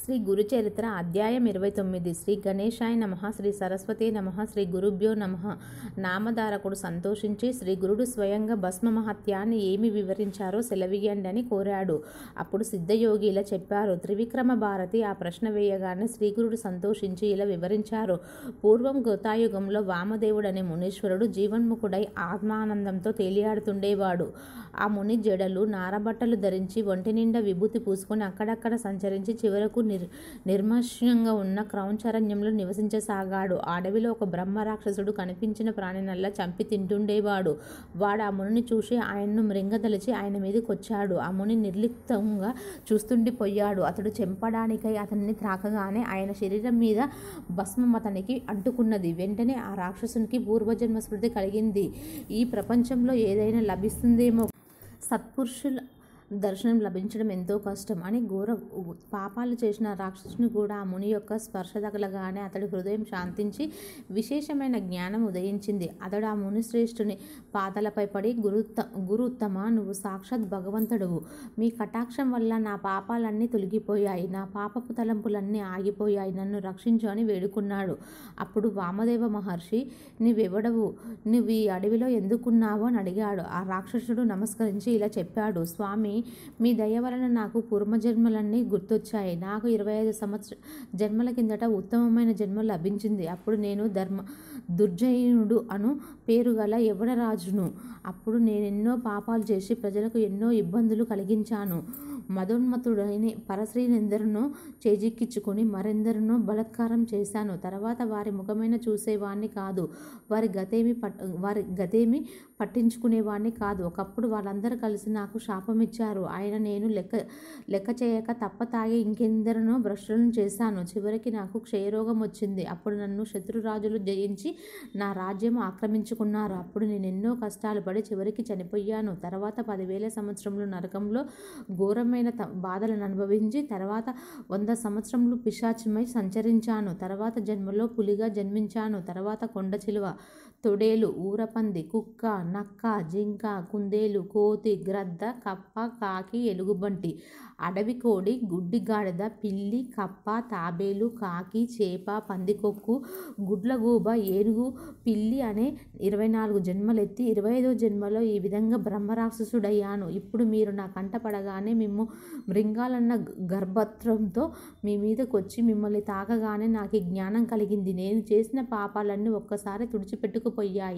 శ్రీ గురుచరిత్ర అధ్యాయం 29. శ్రీ గణేశాయ నమః, శ్రీ సరస్వతి నమః, శ్రీ గురుభ్యో నమః. నామధారకుడు సంతోషించి శ్రీ గురుడు స్వయంగా భస్మ మహత్యాన్ని ఏమి వివరించారో సెలవియండి అని కోరాడు. అప్పుడు సిద్ధయోగి ఇలా చెప్పారు. త్రివిక్రమ భారతి ఆ ప్రశ్న వేయగానే శ్రీగురుడు సంతోషించి ఇలా వివరించారు. పూర్వం గృతాయుగంలో వామదేవుడనే మునీశ్వరుడు జీవన్ముఖుడై ఆత్మానందంతో తేలియాడుతుండేవాడు. ఆ ముని జడలు నారబట్టలు ధరించి ఒంటి నిండా విభూతి పూసుకొని అక్కడక్కడ సంచరించి చివరకు నిర్మశ్యంగా ఉన్న క్రౌంచరణ్యంలో నివసించసాగాడు. అడవిలో ఒక బ్రహ్మ రాక్షసుడు కనిపించిన ప్రాణినల్లా చంపి తింటుండేవాడు. వాడు ఆ మునిని చూసి ఆయన్ను మృంగదలిచి ఆయన మీదకొచ్చాడు. ఆ ముని నిర్లిప్తంగా చూస్తుండిపోయాడు. అతడు చెంపడానికై అతన్ని త్రాకగానే ఆయన శరీరం మీద భస్మం అతనికి అంటుకున్నది. వెంటనే ఆ రాక్షసునికి పూర్వజన్మ స్మృతి కలిగింది. ఈ ప్రపంచంలో ఏదైనా లభిస్తుందేమో, సత్పురుషుల దర్శనం లభించడం ఎంతో కష్టం అని ఘోర పాపాలు చేసిన రాక్షసుని కూడా ఆ ముని యొక్క స్పర్శ తగలగానే అతడి హృదయం శాంతించి విశేషమైన జ్ఞానం ఉదయించింది. అతడు ఆ ముని శ్రేష్ఠుని పాదాలపై పడి గురుత్తమ, నువ్వు సాక్షాత్ భగవంతుడువు. మీ కటాక్షం వల్ల నా పాపాలన్నీ తొలగిపోయాయి, నా పాపపు తలంపులన్నీ ఆగిపోయాయి, నన్ను రక్షించు అని వేడుకున్నాడు. అప్పుడు వామదేవ మహర్షి, నీవెవడవు, నువ్వు ఈ అడవిలో ఎందుకున్నావు అని అడిగాడు. ఆ రాక్షసుడు నమస్కరించి ఇలా చెప్పాడు. స్వామి, మీ దయ వలన నాకు పూర్వజన్మలన్నీ గుర్తొచ్చాయి. నాకు 25 జన్మల కిందట ఉత్తమమైన జన్మ లభించింది. అప్పుడు నేను దుర్జయునుడు అను పేరు గల యవనరాజును. అప్పుడు నేనెన్నో పాపాలు చేసి ప్రజలకు ఎన్నో ఇబ్బందులు కలిగించాను. మదోన్మత్తుడైన పరశ్రీనెందరినో చేజిక్కించుకొని మరెందరినో బలాత్కారం చేశాను. తర్వాత వారి ముఖమైన చూసేవాణ్ణి కాదు, వారి గతేమి పట్టించుకునేవాణ్ణి కాదు. ఒకప్పుడు వాళ్ళందరూ కలిసి నాకు శాపమిచ్చారు. ఆయన నేను లెక్క చేయక తప్ప తాగి ఇంకెందరినో భ్రష్టులను చేశాను. చివరికి నాకు క్షయరోగం వచ్చింది. అప్పుడు నన్ను శత్రురాజులు జయించి నా రాజ్యం ఆక్రమించుకున్నారు. అప్పుడు నేను ఎన్నో కష్టాలు పడి చివరికి చనిపోయాను. తర్వాత 10,000 సంవత్సరములు నరకంలో ఘోరమైన బాధలను అనుభవించి తర్వాత 100 సంవత్సరములు పిశాచమై సంచరించాను. తర్వాత జన్మలో పులిగా జన్మించాను. తర్వాత కొండ చిలువ, తొడేలు, ఊరపంది, కుక్క, నక్క, జింక, కుందేలు, కోతి, గ్రద్ద, కప్ప, కాకి, ఎలుగుబంటి, అడవి కోడి, గుడ్డి గాడిద, పిల్లి, కప్ప, తాబేలు, కాకి, చేప, పందికొక్కు, గుడ్లగూబ, ఏనుగు, పిల్లి అనే 24 జన్మలెత్తి 25వ జన్మలో ఈ విధంగా బ్రహ్మరాక్షసుడయ్యాను. ఇప్పుడు మీరు నా కంట పడగానే మిమ్ము మృంగాలన్న గర్భత్రంతో మీ మీదకొచ్చి మిమ్మల్ని తాకగానే నాకు జ్ఞానం కలిగింది. నేను చేసిన పాపాలన్నీ ఒక్కసారి తుడిచిపెట్టుకుపోయాయి.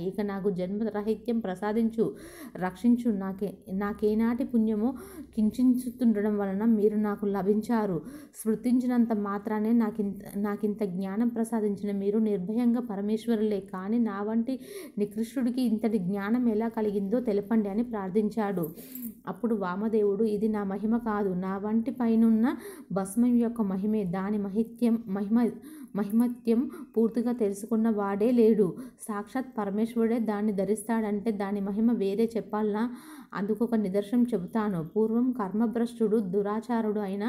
ఇక నాకు జన్మరాహిత్యం ప్రసాదించు, రక్షించు. నాకేనాటి పుణ్యమో కించించుతుండడం వలన మీరు నాకు లభించారు. స్మృతించినంత మాత్రానే నాకింత జ్ఞానం ప్రసాదించిన మీరు నిర్భయంగా పరమేశ్వరులే. కానీ నా వంటి నికృష్టుడికి ఇంతటి జ్ఞానం ఎలా కలిగిందో తెలపండి అని ప్రార్థించాడు. అప్పుడు వామదేవుడు, ఇది నా మహిమ కాదు, నా వంటి పైనున్న భస్మం యొక్క మహిమే. దాని మహిమత్యం పూర్తిగా తెలుసుకున్న వాడే లేడు. సాక్షాత్ పరమేశ్వరుడే దాన్ని ధరిస్తాడంటే దాని మహిమ వేరే చెప్పాలనా? అందుకు ఒక నిదర్శనం చెబుతాను. పూర్వం కర్మభ్రష్టుడు, దురాచారుడు అయిన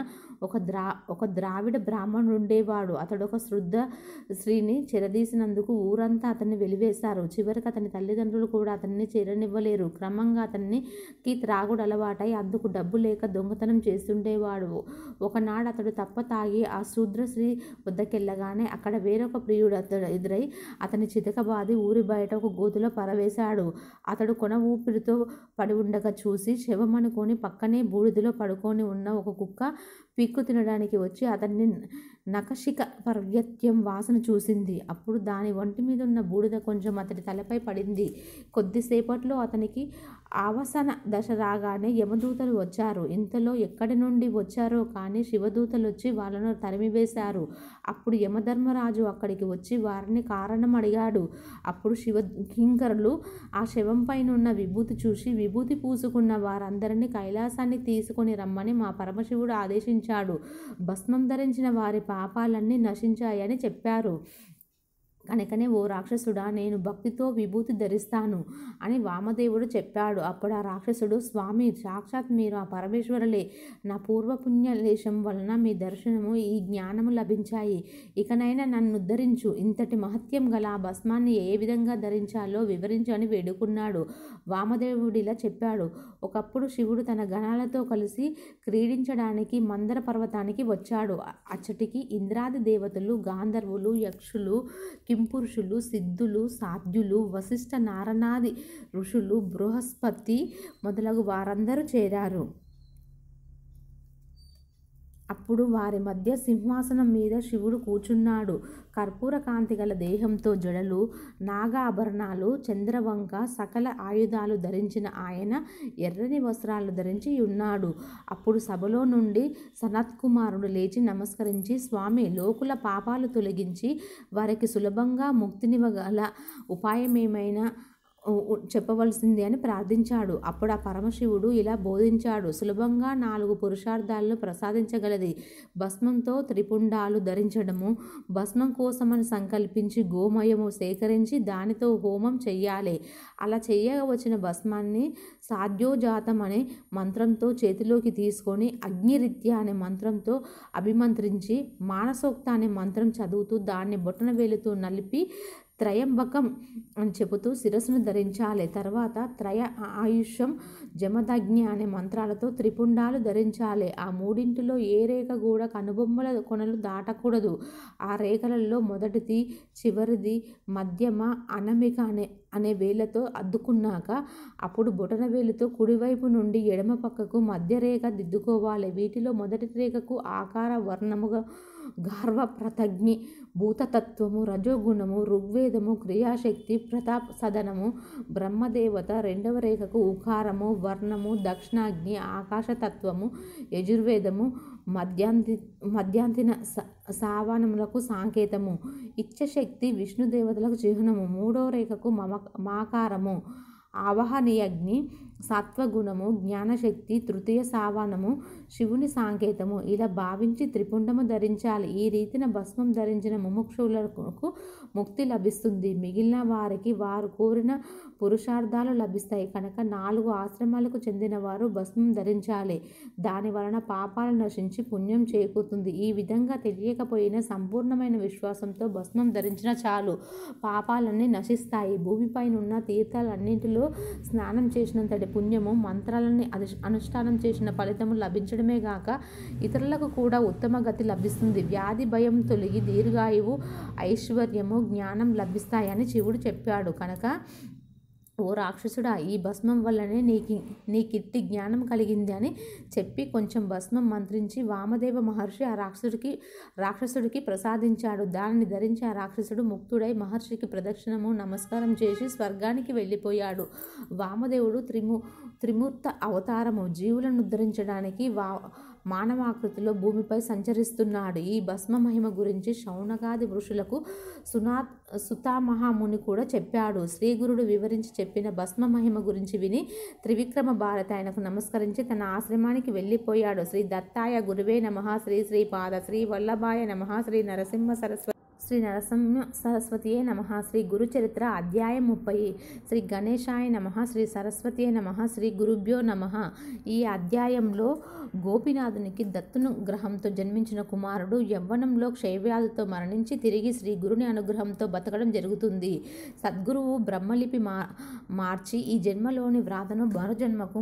ఒక ద్రావిడ బ్రాహ్మణుడు ఉండేవాడు. అతడు ఒక శుద్ధ స్త్రీని చెరదీసినందుకు ఊరంతా అతన్ని వెలివేశారు. చివరికి అతని తల్లిదండ్రులు కూడా అతన్ని చేరనివ్వలేరు. క్రమంగా అతనికి త్రాగుడు అలవాటై అందుకు డబ్బు లేక దొంగతనం చేస్తుండేవాడు. ఒకనాడు అతడు తప్ప తాగి ఆ శూద్ర స్త్రీ వద్దకెళ్ళగానే అక్కడ వేరొక ప్రియుడు అతడు ఎదురై అతని చితకబాది ఊరి బయట ఒక గోతిలో పరవేశాడు. అతడు కొన ఊపిరితో పడి ఉండగా చూసి శవమనుకొని పక్కనే బూడిదలో పడుకొని ఉన్న ఒక కుక్క పీక్కు తినడానికి వచ్చి అతన్ని నఖశిఖ పర్వత్యం వాసన చూసింది. అప్పుడు దాని ఒంటి మీద ఉన్న బూడిద కొంచెం అతడి తలపై పడింది. కొద్దిసేపట్లో అతనికి ఆవసన దశ రాగానే యమదూతలు వచ్చారు. ఇంతలో ఎక్కడి నుండి వచ్చారో కానీ శివదూతలు వచ్చి వాళ్ళను తరిమివేశారు. అప్పుడు యమధర్మరాజు అక్కడికి వచ్చి వారిని కారణం అడిగాడు. అప్పుడు శివకింకరులు ఆ శవంపైనున్న విభూతి చూసి, విభూతి పూసుకున్న వారందరినీ కైలాసాన్ని తీసుకొని రమ్మని మా పరమశివుడు ఆదేశించాడు. భస్మం ధరించిన వారి పాపాలన్నీ నశించాయని చెప్పారు. కనుకనే ఓ రాక్షసుడా, నేను భక్తితో విభూతి ధరిస్తాను అని వామదేవుడు చెప్పాడు. అప్పుడు ఆ రాక్షసుడు, స్వామి, సాక్షాత్ మీరు ఆ పరమేశ్వరులే. నా పూర్వపుణ్యలేశం వలన మీ దర్శనము, ఈ జ్ఞానము లభించాయి. ఇకనైనా నన్ను ఉద్ధరించు. ఇంతటి మహత్యం గల ఆ భస్మాన్ని ఏ విధంగా ధరించాలో వివరించు అని వేడుకున్నాడు. వామదేవుడిలా చెప్పాడు. ఒకప్పుడు శివుడు తన గణాలతో కలిసి క్రీడించడానికి మందర పర్వతానికి వచ్చాడు. అచ్చటికి ఇంద్రాది దేవతలు, గాంధర్వులు, యక్షులు, కింపురుషులు, సిద్ధులు, సాధ్యులు, వశిష్ఠ నారనాది ఋషులు, బృహస్పతి మొదలగు వారందరూ చేరారు. అప్పుడు వారి మధ్య సింహాసనం మీద శివుడు కూర్చున్నాడు. కర్పూర కాంతి గల దేహంతో, జడలు, నాగాభరణాలు, చంద్రవంక, సకల ఆయుధాలు ధరించిన ఆయన ఎర్రని వస్త్రాలు ధరించి ఉన్నాడు. అప్పుడు సభలో నుండి సనత్కుమారుడు లేచి నమస్కరించి, స్వామి, లోకుల పాపాలు తొలగించి వారికి సులభంగా ముక్తినివ్వగల ఉపాయమేమైనా చెప్పవలసింది అని ప్రార్థించాడు. అప్పుడు ఆ పరమశివుడు ఇలా బోధించాడు. సులభంగా 4 పురుషార్థాలను ప్రసాదించగలది. భస్మంతో త్రిపుండాలు ధరించడము, భస్మం కోసమని సంకల్పించి గోమయము సేకరించి దానితో హోమం చెయ్యాలి. అలా చేయవచ్చిన భస్మాన్ని సాధ్యోజాతం అనే మంత్రంతో చేతిలోకి తీసుకొని అగ్నిరిత్య అనే మంత్రంతో అభిమంత్రించి మానసోక్త అనే మంత్రం చదువుతూ దాన్ని బొటన వేలుతో నలిపి త్రయంబకం అని చెబుతూ శిరస్సును ధరించాలి. తర్వాత త్రయ ఆయుష్యం, జమదగ్ని అనే మంత్రాలతో త్రిపుండాలు ధరించాలి. ఆ మూడింటిలో ఏ రేఖ కూడా కనుబొమ్మల కొనలు దాటకూడదు. ఆ రేఖలలో మొదటిది, చివరిది, మధ్యమ, అనామిక అనే వేళ్లతో అద్దుకున్నాక అప్పుడు బొటన వేలుతో కుడివైపు నుండి ఎడమ పక్కకు మధ్యరేఖ దిద్దుకోవాలి. వీటిలో మొదటి రేఖకు ఆకార వర్ణముగా గార్వ, ప్రతగ్ని, భూతతత్వము, రజోగుణము, ఋగ్వేదము, క్రియాశక్తి, ప్రతాప సదనము, బ్రహ్మదేవత. రెండవ రేఖకు ఉకారము, వర్ణము, దక్షిణాగ్ని, ఆకాశతత్వము, యజుర్వేదము, మధ్యాంతిన సావనములకు సాంకేతము, ఇచ్చశక్తి, విష్ణుదేవతలకు చిహ్నము. మూడవ రేఖకు మాకారము, ఆవహనీయగ్ని, సత్వగుణము, జ్ఞానశక్తి, తృతీయ సావనము, శివుని సాంకేతము. ఇలా భావించి త్రిపుండము ధరించాలి. ఈ రీతిన భస్మం ధరించిన ముముక్షులకు ముక్తి లభిస్తుంది. మిగిలిన వారికి వారు కోరిన పురుషార్థాలు లభిస్తాయి. కనుక 4 ఆశ్రమాలకు చెందిన వారు భస్మం ధరించాలి. దాని వలన పాపాలు నశించి పుణ్యం చేకూరుతుంది. ఈ విధంగా తెలియకపోయినా సంపూర్ణమైన విశ్వాసంతో భస్మం ధరించిన చాలు, పాపాలన్నీ నశిస్తాయి. భూమిపైనున్న తీర్థాలన్నింటిలో స్నానం చేసినంతటి పుణ్యము, మంత్రాలని అనుష్ఠానం చేసిన ఫలితము లభించడమే గాక ఇతరులకు కూడా ఉత్తమ గతి లభిస్తుంది. వ్యాధి భయం తొలగి దీర్ఘాయువు, ఐశ్వర్యము, జ్ఞానం లభిస్తాయని శివుడు చెప్పాడు. కనుక ఓ రాక్షసుడా, ఈ భస్మం వల్లనే నీకిట్టి జ్ఞానం కలిగింది అని చెప్పి కొంచెం భస్మం మంత్రించి వామదేవ మహర్షి ఆ రాక్షసుడికి ప్రసాదించాడు. దానిని ధరించి ఆ రాక్షసుడు ముక్తుడై మహర్షికి ప్రదక్షిణము నమస్కారం చేసి స్వర్గానికి వెళ్ళిపోయాడు. వామదేవుడు త్రిమూర్త అవతారము. జీవులను ఉద్ధరించడానికి మానవాకృతిలో భూమిపై సంచరిస్తున్నాడు. ఈ భస్మ మహిమ గురించి శౌనకాది ఋషులకు సుతామహాముని కూడా చెప్పాడు. శ్రీగురుడు వివరించి చెప్పిన భస్మ మహిమ గురించి విని త్రివిక్రమ భారతి ఆయనకు నమస్కరించి తన ఆశ్రమానికి వెళ్ళిపోయాడు. శ్రీ దత్తాయ గురువే నమః, శ్రీ శ్రీపాద శ్రీ వల్లభాయ నమః, శ్రీ నరసింహ సరస్వతియే నమః. శ్రీ గురుచరిత్ర అధ్యాయం 30. శ్రీ గణేశాయ నమః, శ్రీ సరస్వతియే నమః, శ్రీ గురుభ్యో నమః. ఈ అధ్యాయంలో గోపినాథునికి దత్తునుగ్రహంతో జన్మించిన కుమారుడు యవ్వనంలో క్షయవ్యాధితో మరణించి తిరిగి శ్రీ గురుని అనుగ్రహంతో బతకడం జరుగుతుంది. సద్గురువు బ్రహ్మలిపి మార్చి ఈ జన్మలోని వ్రాతను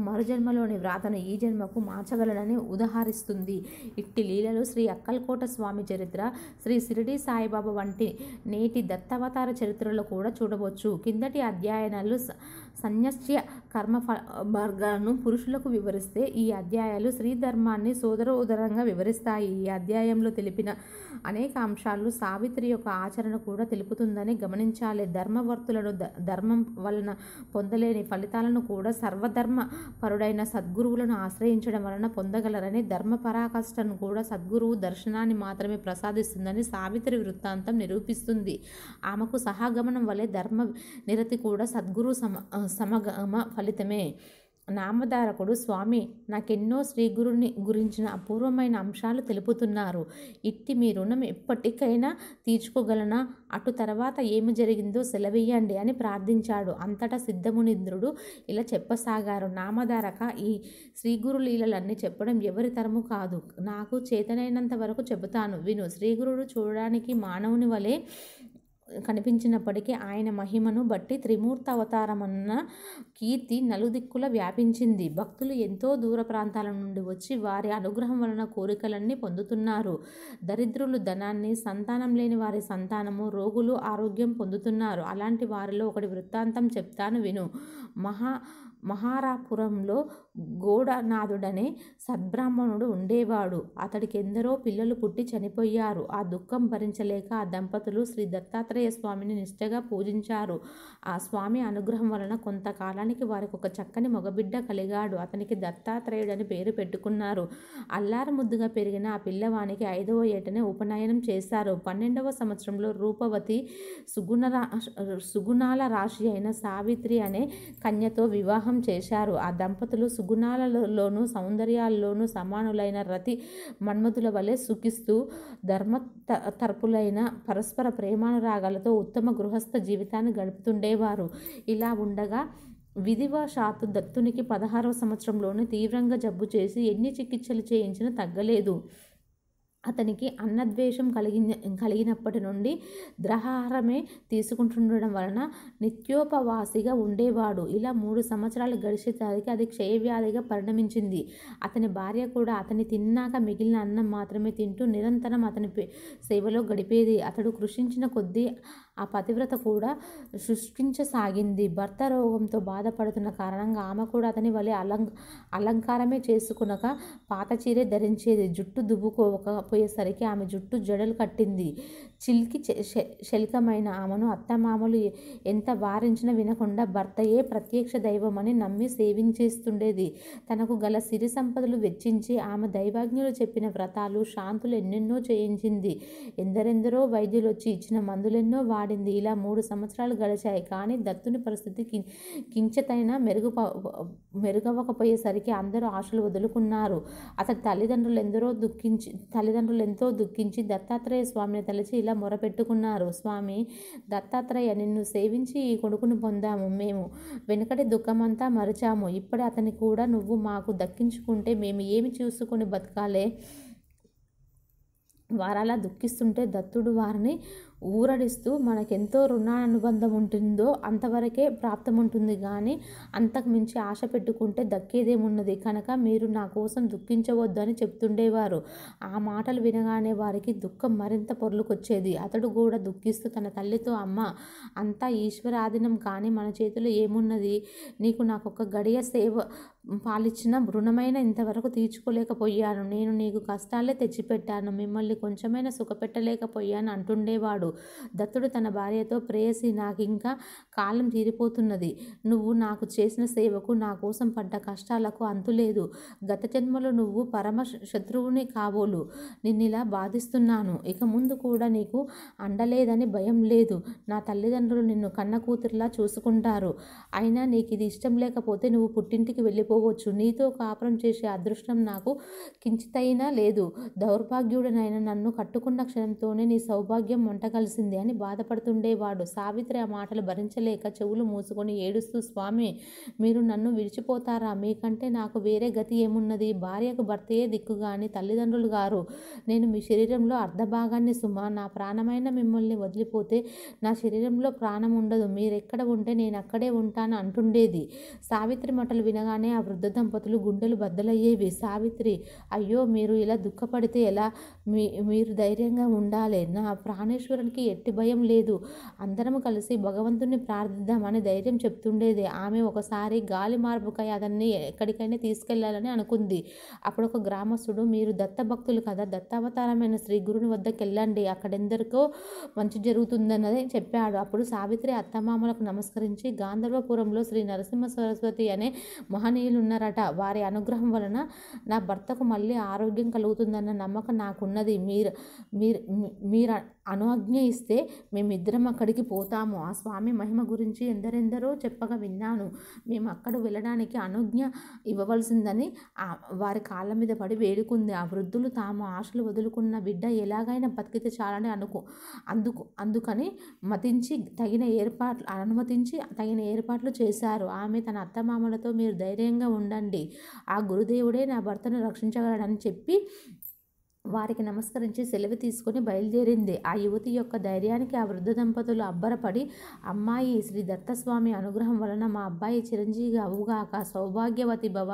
మరుజన్మలోని వ్రాతను ఈ జన్మకు మార్చగలడని ఉదహరిస్తుంది. ఇట్టి లీలలు శ్రీ అక్కల్కోట స్వామి చరిత్ర, శ్రీ షిరిడి సాయిబాబా వంటి నేటి దత్తావతార చరిత్రలో కూడా చూడవచ్చు. కిందటి అధ్యాయాలు సన్యస్య కర్మ మార్గాలను పురుషులకు వివరిస్తే ఈ అధ్యాయాలు స్త్రీ ధర్మాన్ని సోదరోదరంగా వివరిస్తాయి. ఈ అధ్యాయంలో తెలిపిన అనేక అంశాలు సావిత్రి యొక్క ఆచరణ కూడా తెలుపుతుందని గమనించాలి. ధర్మవర్తులను ధర్మం వలన పొందలేని ఫలితాలను కూడా సర్వధర్మ పరుడైన సద్గురువులను ఆశ్రయించడం వలన పొందగలరని, ధర్మ పరాకాష్ఠను కూడా సద్గురువు దర్శనాన్ని మాత్రమే ప్రసాదిస్తుందని సావిత్రి వృత్తాంతం నిరూపిస్తుంది. ఆమెకు సహాగమనం వలె ధర్మ నిరతి కూడా సద్గురు సమగమ ఫలితమే. నామధారకుడు, స్వామి నాకెన్నో శ్రీగురుని గురించిన అపూర్వమైన అంశాలు తెలుపుతున్నారు. ఇట్టి మీ రుణం ఎప్పటికైనా తీర్చుకోగలనా? అటు తర్వాత ఏమి జరిగిందో సెలవియ్యండి అని ప్రార్థించాడు. అంతటా సిద్ధమునీంద్రుడు ఇలా చెప్పసాగారు. నామధారక, ఈ శ్రీగురు లీలలన్నీ చెప్పడం ఎవరి తరము కాదు. నాకు చేతనైనంత వరకు చెబుతాను విను. శ్రీగురుడు చూడడానికి మానవుని వలె కనిపించినప్పటికీ ఆయన మహిమను బట్టి త్రిమూర్త అవతారమన్న కీర్తి నలుదిక్కుల వ్యాపించింది. భక్తులు ఎంతో దూర ప్రాంతాల నుండి వచ్చి వారి అనుగ్రహం వలన కోరికలన్నీ పొందుతున్నారు. దరిద్రులు ధనాన్ని, సంతానం లేని వారి సంతానము, రోగులు ఆరోగ్యం పొందుతున్నారు. అలాంటి వారిలో ఒకటి వృత్తాంతం చెప్తాను విను. మహారాపురంలో గోడనాథుడనే సద్బ్రాహ్మణుడు ఉండేవాడు. అతడికి ఎందరో పిల్లలు పుట్టి చనిపోయారు. ఆ దుఃఖం భరించలేక ఆ దంపతులు శ్రీ దత్తాత్రేయ స్వామిని నిష్ఠగా పూజించారు. ఆ స్వామి అనుగ్రహం వలన కొంతకాలానికి వారికి ఒక చక్కని మగబిడ్డ కలిగాడు. అతనికి దత్తాత్రేయుడని పేరు పెట్టుకున్నారు. అల్లారు ముద్దుగా పెరిగిన ఆ పిల్లవానికి 5వ ఏటనే ఉపనయనం చేశారు. 12వ సంవత్సరంలో రూపవతి సుగుణాల రాశి అయిన సావిత్రి అనే కన్యతో వివాహం చేశారు. ఆ దంపతులు సుగుణాలలోనూ సౌందర్యాల్లోనూ సమానులైన రతి మన్మధుల వలె సుఖిస్తూ ధర్మతర్పులైన పరస్పర ప్రేమానురాగాలతో ఉత్తమ గృహస్థ జీవితాన్ని గడుపుతుండేవారు. ఇలా ఉండగా విధివశాత్తు దత్తునికి 16వ సంవత్సరంలోనే తీవ్రంగా జబ్బు చేసి ఎన్ని చికిత్సలు చేయించినా తగ్గలేదు. అతనికి అన్నద్వేషం కలిగినప్పటి నుండి ద్రహారమే తీసుకుంటుండడం వలన నిత్యోపవాసిగా ఉండేవాడు. ఇలా 3 సంవత్సరాలు గడిచేసరికి అది క్షయవ్యాధిగా పరిణమించింది. అతని భార్య కూడా అతని తిన్నాక మిగిలిన అన్నం మాత్రమే తింటూ నిరంతరం అతని సేవలో గడిపేది. అతడు కృషించిన కొద్దీ ఆ పతివ్రత కూడా శుష్కించసాగింది. భర్త రోగంతో బాధపడుతున్న కారణంగా ఆమె కూడా అతని వలె అలంకారమే చేసుకునక పాత చీరే ధరించేది. జుట్టు దువ్వుకోకపోయేసరికి ఆమె జుట్టు జడలు కట్టింది. చిల్కి శల్కమైన ఆమెను అత్తమామలు ఎంత వారించినా వినకుండా భర్తయే ప్రత్యక్ష దైవమని నమ్మి సేవించేస్తుండేది. తనకు గల సిరి సంపదలు వెచ్చించి ఆమె దైవజ్ఞులు చెప్పిన వ్రతాలు, శాంతులు ఎన్నెన్నో చేయించింది. ఎందరెందరో వైద్యులు వచ్చి ఇచ్చిన మందులెన్నో వాడింది. ఇలా 3 సంవత్సరాలు గడిచాయి. కానీ దత్తుని పరిస్థితి కించితైనా మెరుగవకపోయేసరికి అందరూ ఆశలు వదులుకున్నారు. అతడి తల్లిదండ్రులు ఎంతో దుఃఖించి దత్తాత్రేయ స్వామిని తలచి ఇలా మొరపెట్టుకున్నారు. స్వామి దత్తాత్రేయ, నిన్ను సేవించి ఈ కొడుకును పొందాము. మేము వెనుకటి దుఃఖమంతా మరిచాము. ఇప్పుడే అతని కూడా నువ్వు మాకు దక్కించుకుంటే మేము ఏమి చూసుకొని బతకాలే? వారలా దుఃఖిస్తుంటే దత్తుడు వారిని ఊరడిస్తూ మనకెంతో రుణానుబంధం ఉంటుందో అంతవరకే ప్రాప్తముంటుంది కానీ అంతకు మించి ఆశ పెట్టుకుంటే దక్కేదేమున్నది కనుక మీరు నా కోసం దుఃఖించవద్దు అని చెప్తుండేవారు. ఆ మాటలు వినగానే వారికి దుఃఖం మరింత పొర్లుకొచ్చేది. అతడు కూడా దుఃఖిస్తూ తన తల్లితో, అమ్మ అంతా ఈశ్వరాధీనం, కానీ మన చేతిలో ఏమున్నది? నీకు నాకొక గడియ సేవ పాలిచ్చిన రుణమైన ఇంతవరకు తీర్చుకోలేకపోయాను. నేను నీకు కష్టాలే తెచ్చిపెట్టాను, మిమ్మల్ని కొంచెమైనా సుఖపెట్టలేకపోయాను అంటుండేవాడు. దత్తుడు తన భార్యతో, ప్రేయసి, నాకింకా కాలం తీరిపోతున్నది. నువ్వు నాకు చేసిన సేవకు, నా కోసం పడ్డ కష్టాలకు అంతులేదు. గత జన్మలో నువ్వు పరమ శత్రువుని కాబోలు నిన్నిలా బాధిస్తున్నాను. ఇక ముందు కూడా నీకు అండలేదని భయం లేదు. నా తల్లిదండ్రులు నిన్ను కన్న కూతురిలా చూసుకుంటారు. అయినా నీకు ఇది ఇష్టం లేకపోతే నువ్వు పుట్టింటికి వెళ్ళిపోవచ్చు. నీతో కాపురం చేసే అదృష్టం నాకు కించితైనా లేదు. దౌర్భాగ్యుడనైన నన్ను కట్టుకున్న క్షణంతోనే నీ సౌభాగ్యం కలిసింది అని బాధపడుతుండేవాడు. సావిత్రి ఆ మాటలు భరించలేక చెవులు మూసుకొని ఏడుస్తూ, స్వామి మీరు నన్ను విడిచిపోతారా? మీకంటే నాకు వేరే గతి ఏమున్నది? భార్యకు భర్తయే దిక్కుగాని తల్లిదండ్రులు గారు. నేను మీ శరీరంలో అర్ధభాగాన్ని సుమా. నా ప్రాణమైన మిమ్మల్ని వదిలిపోతే నా శరీరంలో ప్రాణం ఉండదు. మీరెక్కడ ఉంటే నేను అక్కడే ఉంటాను అంటుండేది. సావిత్రి మాటలు వినగానే ఆ వృద్ధ దంపతులు గుండెలు బద్దలయ్యేవి. సావిత్రి, అయ్యో మీరు ఇలా దుఃఖపడితే ఎలా? మీరు ధైర్యంగా ఉండాలి. నా ప్రాణేశ్వరునికి ఎట్టి భయం లేదు. అందరం కలిసి భగవంతుని ప్రార్థిద్దామని ధైర్యం చెప్తుండేది. ఆమె ఒకసారి గాలి మార్పుకై అతన్ని ఎక్కడికైనా తీసుకెళ్లాలని అనుకుంది. అప్పుడు ఒక గ్రామస్తుడు, మీరు దత్త భక్తులు కదా, దత్తావతారమైన శ్రీ గురుని వద్దకు వెళ్ళండి, అక్కడెందరికో మంచి జరుగుతుందన్నది చెప్పాడు. అప్పుడు సావిత్రి అత్తమామలకు నమస్కరించి, గాంధర్వపురంలో శ్రీ నరసింహ సరస్వతి అనే మహనీయులున్నారట. వారి అనుగ్రహం వలన నా భర్తకు మళ్ళీ ఆరోగ్యం కలుగుతుందన్న నమ్మకం నాకున్నది. మీరు అనుజ్ఞ ఇస్తే మేమిద్దరం అక్కడికి పోతాము. ఆ స్వామి మహిమ గురించి ఎందరెందరో చెప్పగా విన్నాను. మేము అక్కడ వెళ్ళడానికి అనుజ్ఞ ఇవ్వవలసిందని వారి కాళ్ళ మీద పడి వేడుకుంది. ఆ వృద్ధులు తాము ఆశలు వదులుకున్న బిడ్డ ఎలాగైనా బతికితే చాలని అందుకని అనుమతించి తగిన ఏర్పాట్లు చేశారు. ఆమె తన అత్తమామలతో మీరు ధైర్యంగా ఉండండి, ఆ గురుదేవుడే నా భర్తను రక్షించగలడని చెప్పి వారికి నమస్కరించి సెలవు తీసుకుని బయలుదేరింది. ఆ యువతి యొక్క ధైర్యానికి ఆ వృద్ధ దంపతులు అబ్బరపడి, అమ్మాయి శ్రీ దత్తస్వామి అనుగ్రహం వలన మా అబ్బాయి చిరంజీవి అవుగాక, సౌభాగ్యవతి భవ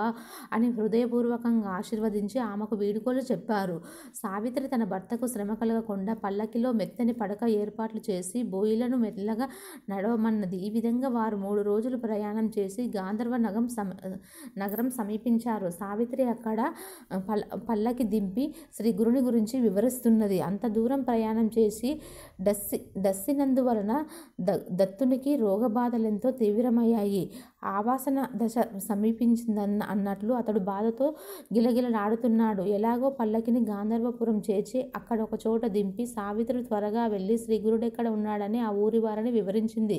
అని హృదయపూర్వకంగా ఆశీర్వదించి ఆమెకు వీడుకోలు చెప్పారు. సావిత్రి తన భర్తకు శ్రమ కలగకుండా పల్లకిలో మెత్తని పడక ఏర్పాట్లు చేసి బోయిలను మెల్లగా నడవమన్నది. ఈ విధంగా వారు 3 రోజులు ప్రయాణం చేసి గాంధర్వ నగరం సమీపించారు. సావిత్రి అక్కడ పల్లకి దింపి శ్రీ గురుని గురించి వివరిస్తున్నది. అంత దూరం ప్రయాణం చేసి దస్సినందువలన దత్తునికి రోగబాధలెంతో తీవ్రమయ్యాయి. ఆవాసన దశ సమీపించిందన్నట్లు అతడు బాధతో గిలగిలలాడుతున్నాడు. ఎలాగో పల్లకిని గాంధర్వపురం చేర్చి అక్కడ ఒక చోట దింపి సావిత్రి త్వరగా వెళ్ళి శ్రీ గురుడెక్కడ ఉన్నాడని ఆ ఊరి వారిని వివరించింది.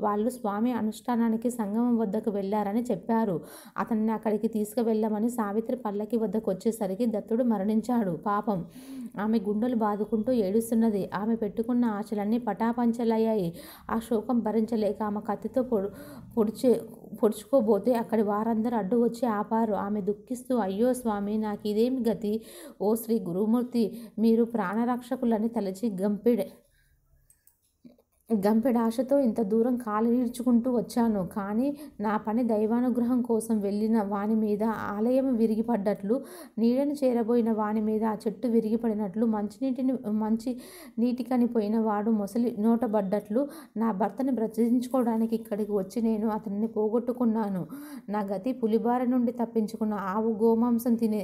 వాళ్ళు స్వామి అనుష్ఠానానికి సంగమం వద్దకు వెళ్ళారని చెప్పారు. అతన్ని అక్కడికి తీసుకువెళ్ళమని సావిత్రి పల్లకి వద్దకు వచ్చేసరికి దత్తుడు మరణించాడు. పాపం, ఆమె గుండెలు బాదుకుంటూ ఏడుస్తున్నది. ఆమె పెట్టుకున్న ఆశలన్నీ పటాపంచలయ్యాయి. ఆ శోకం భరించలేక ఆమె కత్తితో పొడుచుకోబోతే అక్కడి వారందరూ అడ్డు వచ్చి ఆపారు. ఆమె దుఃఖిస్తూ, అయ్యో స్వామి, నాకు ఇదేమి గతి? ఓ శ్రీ గురుమూర్తి, మీరు ప్రాణరక్షకులని తలచి గంపెడాశతో ఇంత దూరం కాలు ఈడ్చుకుంటూ వచ్చాను. కానీ నా పని దైవానుగ్రహం కోసం వెళ్ళిన వాని మీద ఆలయం విరిగిపడ్డట్లు, నీడను చేరబోయిన వాని మీద ఆ చెట్టు విరిగిపడినట్లు, మంచి నీటికని పోయిన వాడు మొసలి నోటబడ్డట్లు నా భర్తని బ్రతికించుకోవడానికి ఇక్కడికి వచ్చి నేను అతన్ని పోగొట్టుకున్నాను. నా గతి పులిబారి నుండి తప్పించుకున్న ఆవు గోమాంసం తినే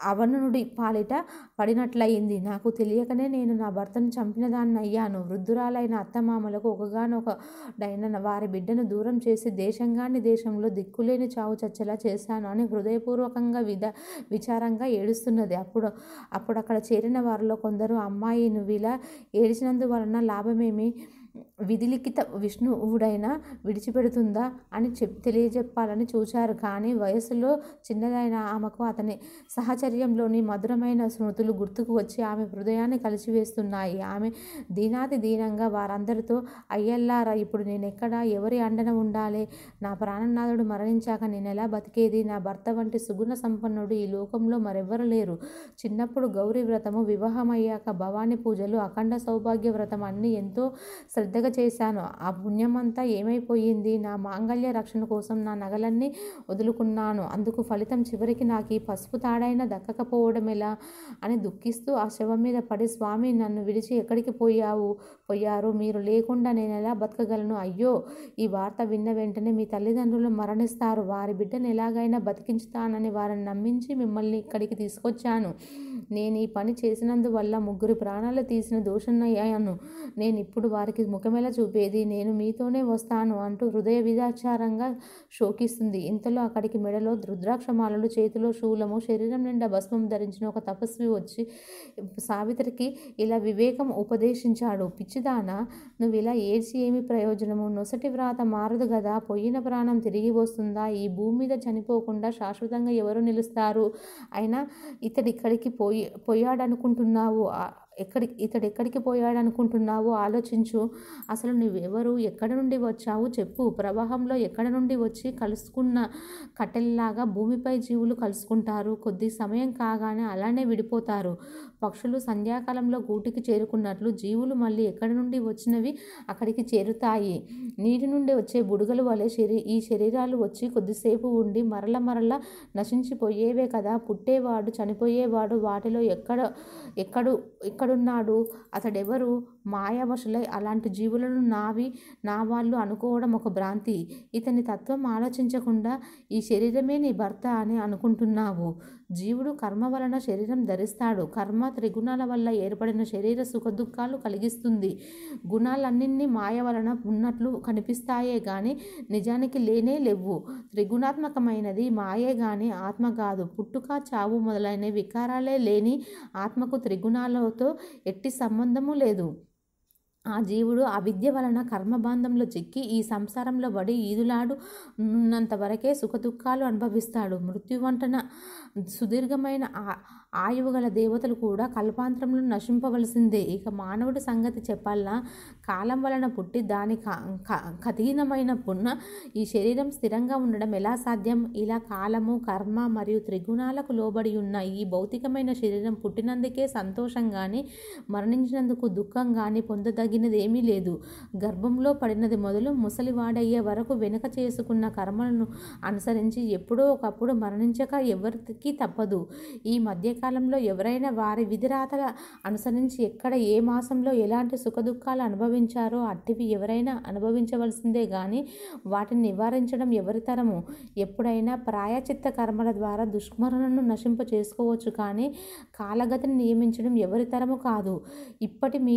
అవనుడి పాలిట పడినట్లయింది. నాకు తెలియకనే నేను నా భర్తను చంపినదాన్ని అయ్యాను. వృద్ధురాలైన అత్తమామలకు ఒకగానొకడైన వారి బిడ్డను దూరం చేసి దేశంగాని దేశంలో దిక్కులేని చావు చచ్చేలా చేశాను అని హృదయపూర్వకంగా విచారంగా ఏడుస్తున్నది. అప్పుడు అక్కడ చేరిన వారిలో కొందరు, అమ్మాయి, నువ్విలా ఏడిచినందువలన లాభమేమి? విధిలిఖిత విష్ణువుడైనా విడిచిపెడుతుందా అని తెలియజెప్పాలని చూశారు. కానీ వయస్సులో చిన్నదైన ఆమెకు అతని సహచర్యంలోని మధురమైన స్మృతులు గుర్తుకు వచ్చి ఆమె హృదయాన్ని కలిసివేస్తున్నాయి. ఆమె దీనాతి దీనంగా వారందరితో, అయ్యల్లారా, ఇప్పుడు నేనెక్కడా, ఎవరి అండన ఉండాలి? నా ప్రాణనాథుడు మరణించాక నేనెలా బతికేది? నా భర్త వంటి సుగుణ సంపన్నుడు ఈ లోకంలో మరెవ్వరు లేరు. చిన్నప్పుడు గౌరీ వ్రతము, వివాహమయ్యాక భవానీ పూజలు, అఖండ సౌభాగ్య వ్రతం అన్నీ ఎంతో శ్రద్ధగా చేశాను. ఆ పుణ్యమంతా ఏమైపోయింది? నా మాంగళ్య రక్షణ కోసం నా నగలన్నీ వదులుకున్నాను. అందుకు ఫలితం చివరికి నాకు ఈ పసుపు తాడైనా దక్కకపోవడం ఎలా అని దుఃఖిస్తూ ఆ శవం మీద పడి, స్వామి, నన్ను విడిచి ఎక్కడికి పోయారు? మీరు లేకుండా నేనెలా బతకగలను? అయ్యో! ఈ వార్త విన్న వెంటనే మీ తల్లిదండ్రులు మరణిస్తారు. వారి బిడ్డను ఎలాగైనా బతికించుతానని వారిని నమ్మించి మిమ్మల్ని ఇక్కడికి తీసుకొచ్చాను. నేను ఈ పని చేసినందువల్ల 3 ప్రాణాలు తీసిన దోషున్నయ్యాను. నేను ఇప్పుడు వారికి ముఖమెలా చూపేది? నేను మీతోనే వస్తాను అంటూ హృదయ విదాచారంగా శోకిస్తుంది. ఇంతలో అక్కడికి మెడలో రుద్రాక్షమాలలు, చేతిలో శూలము, శరీరం నిండా భస్మం ధరించిన ఒక తపస్వి వచ్చి సావిత్రికి ఇలా వివేకం ఉపదేశించాడు. పిచ్చిదానా, నువ్వు ఇలా ఏడ్చి ఏమి ప్రయోజనము? నొసటి వ్రాత మారదు గదా, పోయిన ప్రాణం తిరిగి వస్తుందా? ఈ భూమి మీద చనిపోకుండా శాశ్వతంగా ఎవరు నిలుస్తారు? అయినా ఇతడిక్కడికి పోయాడనుకుంటున్నావు? ఇతడెక్కడికి పోయాడనుకుంటున్నావో ఆలోచించు. అసలు నువ్వెవరు? ఎక్కడి నుండి వచ్చావు చెప్పు. ప్రవాహంలో ఎక్కడి నుండి వచ్చి కలుసుకున్న కట్టెల్లాగా భూమిపై జీవులు కలుసుకుంటారు. కొద్ది సమయం కాగానే అలానే విడిపోతారు. పక్షులు సంధ్యాకాలంలో గూటికి చేరుకున్నట్లు జీవులు మళ్ళీ ఎక్కడి నుండి వచ్చినవి అక్కడికి చేరుతాయి. నీటి నుండి వచ్చే బుడగలు వలె ఈ శరీరాలు వచ్చి కొద్దిసేపు ఉండి మరల నశించిపోయేవే కదా. పుట్టేవాడు, చనిపోయేవాడు వాటిలో ఎక్కడున్నాడు? అతడెవరు? మాయావశులై అలాంటి జీవులను నా వాళ్ళు అనుకోవడం ఒక భ్రాంతి. ఇతని తత్వం ఆలోచించకుండా ఈ శరీరమే నీ భర్త అని అనుకుంటున్నావు. జీవుడు కర్మ వలన శరీరం ధరిస్తాడు. కర్మ త్రిగుణాల వల్ల ఏర్పడిన శరీర సుఖదుఖాలు కలిగిస్తుంది. గుణాలన్నింటినీ మాయ వలన ఉన్నట్లు కనిపిస్తాయే గాని నిజానికి లేనే లేవు. త్రిగుణాత్మకమైనది మాయే గాని ఆత్మ కాదు. పుట్టుక, చావు మొదలైన వికారాలే లేని ఆత్మకు త్రిగుణాలతో ఎట్టి సంబంధము లేదు. ఆ జీవుడు అవిద్య వలన కర్మబంధంలో చిక్కి ఈ సంసారంలో పడి ఈదులాడు ఉన్నంత వరకే సుఖదుఖాలు అనుభవిస్తాడు. మృత్యువంటన సుదీర్ఘమైన ఆయువు గల దేవతలు కూడా కల్పాంతరంలో నశింపవలసిందే. ఇక మానవుడి సంగతి చెప్పాలన్నా కాలం వలన పుట్టి దాని కఠినమైన పున్న ఈ శరీరం స్థిరంగా ఉండడం ఎలా సాధ్యం? ఇలా కాలము, కర్మ మరియు త్రిగుణాలకు లోబడి ఉన్న ఈ భౌతికమైన శరీరం పుట్టినందుకే సంతోషం కానీ మరణించినందుకు దుఃఖం కానీ పొందదగినది ఏమీ లేదు. గర్భంలో పడినది మొదలు ముసలివాడయ్యే వరకు వెనుక చేసుకున్న కర్మలను అనుసరించి ఎప్పుడో ఒకప్పుడు మరణించక ఎవరికి తప్పదు. ఈ మధ్యకాలంలో ఎవరైనా వారి విధిరాతల అనుసరించి ఎక్కడ ఏ మాసంలో ఎలాంటి సుఖదుఖాలు అనుభవించారో అట్టివి ఎవరైనా అనుభవించవలసిందే గాని వాటిని నివారించడం ఎవరితరము? ఎప్పుడైనా ప్రాయచిత్త కర్మల ద్వారా దుష్మరణను నశింప చేసుకోవచ్చు కానీ కాలగతిని నియమించడం ఎవరితరము కాదు. ఇప్పటి మీ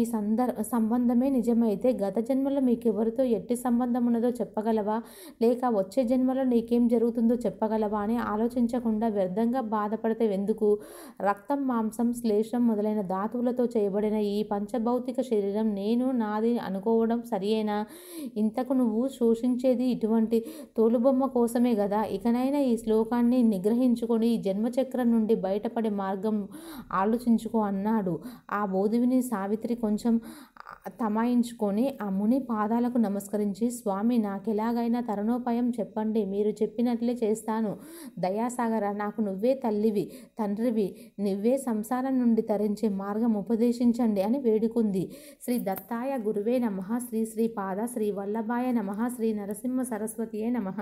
సంబంధమే నిజమైతే గత జన్మలో మీకెవరితో ఎట్టి సంబంధం ఉన్నదో చెప్పగలవా? లేక వచ్చే జన్మలో నీకేం జరుగుతుందో చెప్పగలవా అని ఆలోచించకుండా వ్యర్థంగా బాధపడితే ఎందుకు? రక్తం, మాంసం, శ్లేషం మొదలైన ధాతువులతో చేయబడిన ఈ పంచభౌతిక శరీరం నేను, నాది అనుకోవడం సరియేనా? ఇంతకు నువ్వు శోషించేది ఇటువంటి తోలుబొమ్మ కోసమే గదా. ఇకనైనా ఈ శ్లోకాన్ని నిగ్రహించుకొని ఈ జన్మచక్రం నుండి బయటపడే మార్గం ఆలోచించుకో అన్నాడు. ఆ బోధివిని సావిత్రి కొంచెం తమాయించుకొని ఆ ముని పాదాలకు నమస్కరించి, స్వామి, నాకెలాగైనా తరుణోపాయం చెప్పండి. మీరు చెప్పినట్లే చేస్తాను. దయాసాగర, నాకు నువ్వే తల్లివి, తండ్రివి. నువ్వే సంసారం నుండి తరించే మార్గం ఉపదేశించండి అని వేడుకుంది. శ్రీ దత్తాయ గురువే నమః. శ్రీ శ్రీపాద శ్రీ వల్లభాయ నమః. శ్రీ నరసింహ సరస్వతియే నమః.